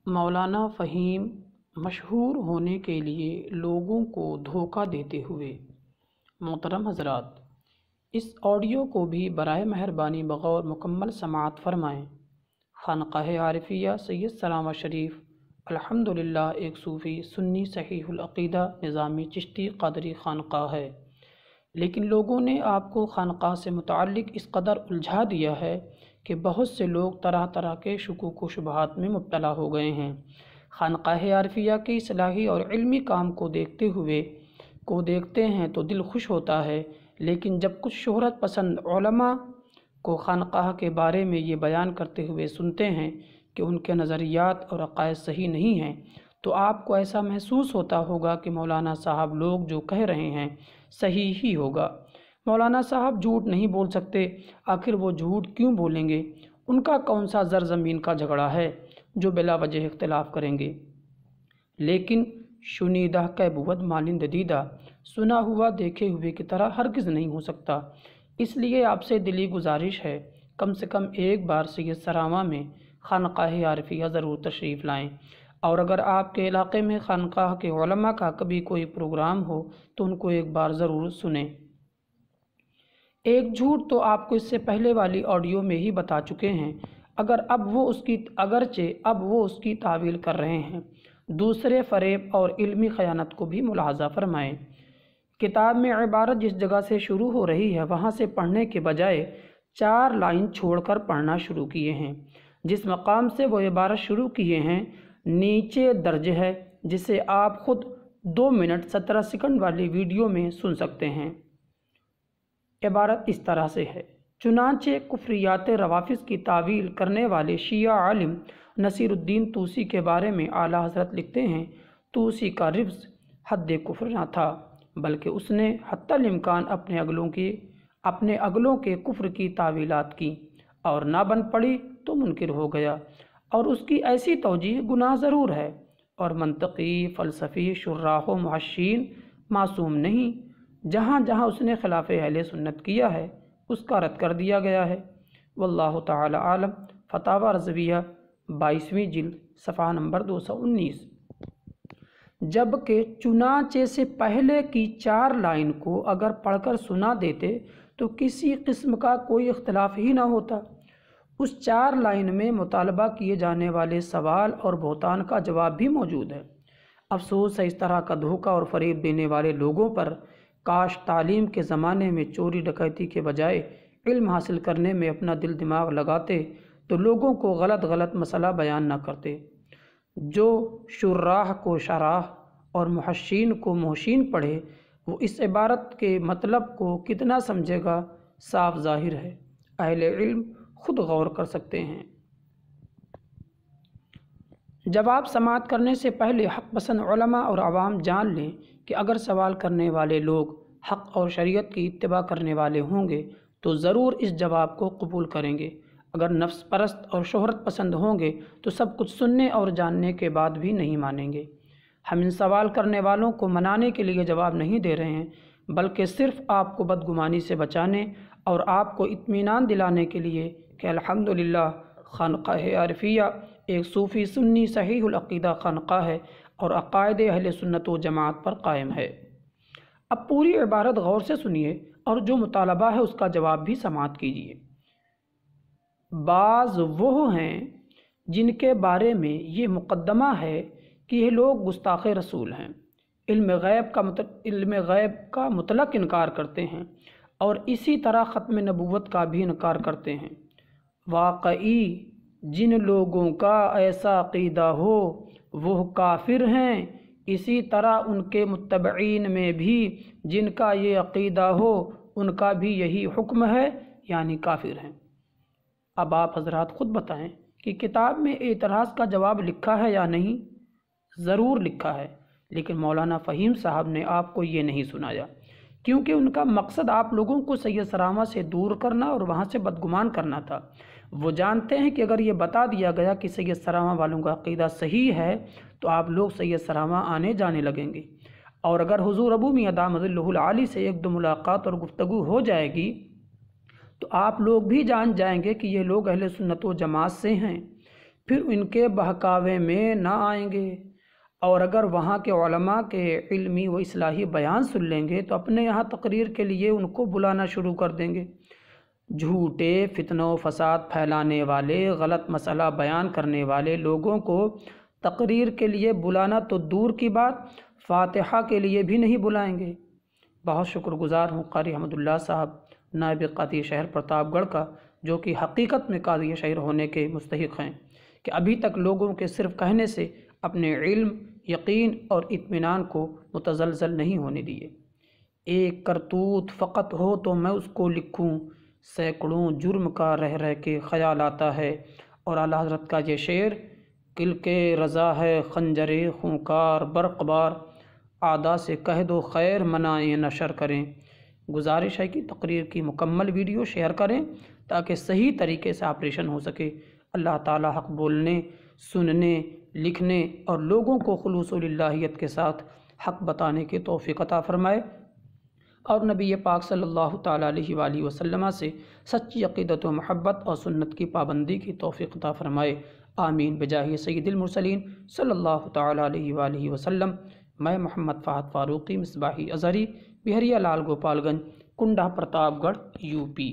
مولانا فہیم مشہور ہونے کے لیے لوگوں کو دھوکہ دیتے ہوئے۔ محترم حضرات، اس آڈیو کو بھی برائے مہربانی بغور مکمل سماعت فرمائیں۔ خانقاہ عارفیہ سید سلامہ شریف الحمدللہ ایک صوفی سنی صحیح العقیدہ نظامی چشتی قادری خانقاہ ہے، لیکن لوگوں نے آپ کو خانقاہ سے متعلق اس قدر الجھا دیا ہے کہ بہت سے لوگ طرح طرح کے شکوک و شبہات میں مبتلا ہو گئے ہیں۔ خانقاہ عارفیہ کے اصلاحی اور علمی کام کو دیکھتے ہیں تو دل خوش ہوتا ہے، لیکن جب کچھ شہرت پسند علماء کو خانقاہ کے بارے میں یہ بیان کرتے ہوئے سنتے ہیں کہ ان کے نظریات اور عقائد صحیح نہیں ہیں، تو آپ کو ایسا محسوس ہوتا ہوگا کہ مولانا صاحب لوگ جو کہہ رہے ہیں صحیح ہی ہوگا۔ مولانا صاحب جھوٹ نہیں بول سکتے، آخر وہ جھوٹ کیوں بولیں گے؟ ان کا کون سا زرزمین کا جھگڑا ہے جو بلا وجہ اختلاف کریں گے؟ لیکن شنیدہ کہ بود مانند دیدہ، سنا ہوا دیکھے ہوئے کی طرح ہرگز نہیں ہو سکتا۔ اس لیے آپ سے دلی گزارش ہے، کم سے کم ایک بار سید سرامہ میں خانقاہ عارفیہ ضرور تشریف لائیں، اور اگر آپ کے علاقے میں خانقاہ کے علماء کا کبھی کوئی پروگرام ہو تو ان کو ایک بار ضرور سنیں۔ ایک جھوٹ تو آپ کو اس سے پہلے والی آڈیو میں ہی بتا چکے ہیں، اگرچہ اب وہ اس کی تعویل کر رہے ہیں۔ دوسرے فریب اور علمی خیانت کو بھی ملاحظہ فرمائیں۔ کتاب میں عبارت جس جگہ سے شروع ہو رہی ہے وہاں سے پڑھنے کے بجائے 4 لائن چھوڑ کر پڑھنا شروع کیے ہیں۔ جس مقام سے وہ عبارت شروع کیے ہیں نیچے درج ہے، جسے آپ خود 2 منٹ 17 سیکنڈ والی ویڈیو میں سن سکتے ہیں۔ عبارت اس طرح سے ہے: چنانچہ کفریات روافظ کی تعویل کرنے والے شیعہ عالم نصیر الدین طوسی کے بارے میں اعلیٰ حضرت لکھتے ہیں، طوسی کا رفض حد کفر نہ تھا، بلکہ اس نے حتی الامکان اپنے اگلوں کے کفر کی تعویلات کی، اور نہ بن پڑی تو منکر ہو گیا، اور اس کی ایسی توجیہ گناہ ضرور ہے، اور منطقی فلسفی شراح و محشین معصوم نہیں۔ جہاں جہاں اس نے خلاف اہل سنت کیا ہے اس کا رد کر دیا گیا ہے۔ واللہ تعالی عالم۔ فتاوی رضویہ 22ویں جلد صفحہ نمبر 219۔ جبکہ چنانچہ سے پہلے کی 4 لائن کو اگر پڑھ کر سنا دیتے تو کسی قسم کا کوئی اختلاف ہی نہ ہوتا۔ اس 4 لائن میں مطالبہ کیے جانے والے سوال اور بہتان کا جواب بھی موجود ہے۔ افسوس ہے اس طرح کا دھوکہ اور فریب دینے والے لوگوں پر۔ کاش تعلیم کے زمانے میں چوری ڈکیتی کے بجائے علم حاصل کرنے میں اپنا دل دماغ لگاتے تو لوگوں کو غلط مسئلہ بیان نہ کرتے۔ جو شراح کو شراح اور محشین کو محشین پڑھے وہ اس عبارت کے مطلب کو کتنا سمجھے گا صاف ظاہر ہے، اہل علم خود غور کر سکتے ہیں۔ جواب سماعت کرنے سے پہلے حق پسند علماء اور عوام جان لیں کہ اگر سوال کرنے والے لوگ حق اور شریعت کی اتباع کرنے والے ہوں گے تو ضرور اس جواب کو قبول کریں گے، اگر نفس پرست اور شہرت پسند ہوں گے تو سب کچھ سننے اور جاننے کے بعد بھی نہیں مانیں گے۔ ہم ان سوال کرنے والوں کو منانے کے لیے جواب نہیں دے رہے ہیں، بلکہ صرف آپ کو بدگمانی سے بچانے اور آپ کو اطمینان دلانے کے لیے کہ الحمدللہ خانقاہ عارفیہ ایک صوفی سنی صحیح العقیدہ خانقاہ ہے اور عقائد اہل سنت و جماعت پر قائم ہے۔ اب پوری عبارت غور سے سنیے اور جو مطالبہ ہے اس کا جواب بھی سماعت کیجیے۔ بعض وہ ہیں جن کے بارے میں یہ مقدمہ ہے کہ یہ لوگ گستاخ رسول ہیں، علم غیب کا مطلق انکار کرتے ہیں، اور اسی طرح ختم نبوت کا بھی انکار کرتے ہیں۔ واقعی جن لوگوں کا ایسا عقیدہ ہو وہ کافر ہیں، اسی طرح ان کے متبعین میں بھی جن کا یہ عقیدہ ہو ان کا بھی یہی حکم ہے، یعنی کافر ہیں۔ اب آپ حضرات خود بتائیں کہ کتاب میں اعتراض کا جواب لکھا ہے یا نہیں؟ ضرور لکھا ہے، لیکن مولانا فہیم صاحب نے آپ کو یہ نہیں سنایا، کیونکہ ان کا مقصد آپ لوگوں کو سید سرامہ سے دور کرنا اور وہاں سے بدگمان کرنا تھا۔ وہ جانتے ہیں کہ اگر یہ بتا دیا گیا کہ سید سرامہ والوں کا عقیدہ صحیح ہے تو آپ لوگ سید سرامہ آنے جانے لگیں گے، اور اگر حضور ابو میاں دامت ظلہ العالی سے 1-2 ملاقات اور گفتگو ہو جائے گی تو آپ لوگ بھی جان جائیں گے کہ یہ لوگ اہل سنت و جماعت سے ہیں۔ پھر ان کے بہکاوے میں نہ آئیں گے، اور اگر وہاں کے علماء کے علمی و اصلاحی بیان سن لیں گے تو اپنے یہاں تقریر کے لیے ان کو بلانا شروع کر دیں گے۔ جھوٹے فتنہ و فساد پھیلانے والے، غلط مسئلہ بیان کرنے والے لوگوں کو تقریر کے لیے بلانا تو دور کی بات، فاتحہ کے لیے بھی نہیں بلائیں گے۔ بہت شکر گزار ہوں قاری احمد اللہ صاحب، نائب قاضی شہر پرتاپ گڑھ کا، جو کہ حقیقت میں قاضی شہر ہونے کے مستحق ہیں، کہ ابھی تک لوگوں کے صرف کہنے سے اپنے علم، یقین اور اطمینان کو متزلزل نہیں ہونے دیے۔ ایک کرتوت فقط ہو تو میں اس کو لکھوں، سینکڑوں جرم کا رہ رہ کے خیال آتا ہے۔ اور اعلیٰ حضرت کا یہ شعر، کل کے رضا ہے خنجر خونکار برق بار، اعداء سے کہہ دو خیر منائیں نشر کریں۔ گزارش ہے کہ تقریر کی مکمل ویڈیو شیئر کریں تاکہ صحیح طریقے سے آپریشن ہو سکے۔ اللہ تعالی حق بولنے، سننے، لکھنے اور لوگوں کو خلوص و للہیت کے ساتھ حق بتانے کی توفیق عطا فرمائے، اور نبی پاک صلی اللہ تعالیٰ علیہ وآلہ وسلم سے سچی عقیدت و محبت اور سنت کی پابندی کی توفیق عطا فرمائے۔ آمین بجاہ سید المرسلین صلی اللہ تعالیٰ علیہ وآلہ وسلم۔ میں محمد فہد فاروقی، مصباحی ازہری، بہریہ لال گوپال گنج، کنڈہ، پرتاپ گڑھ، یو پی۔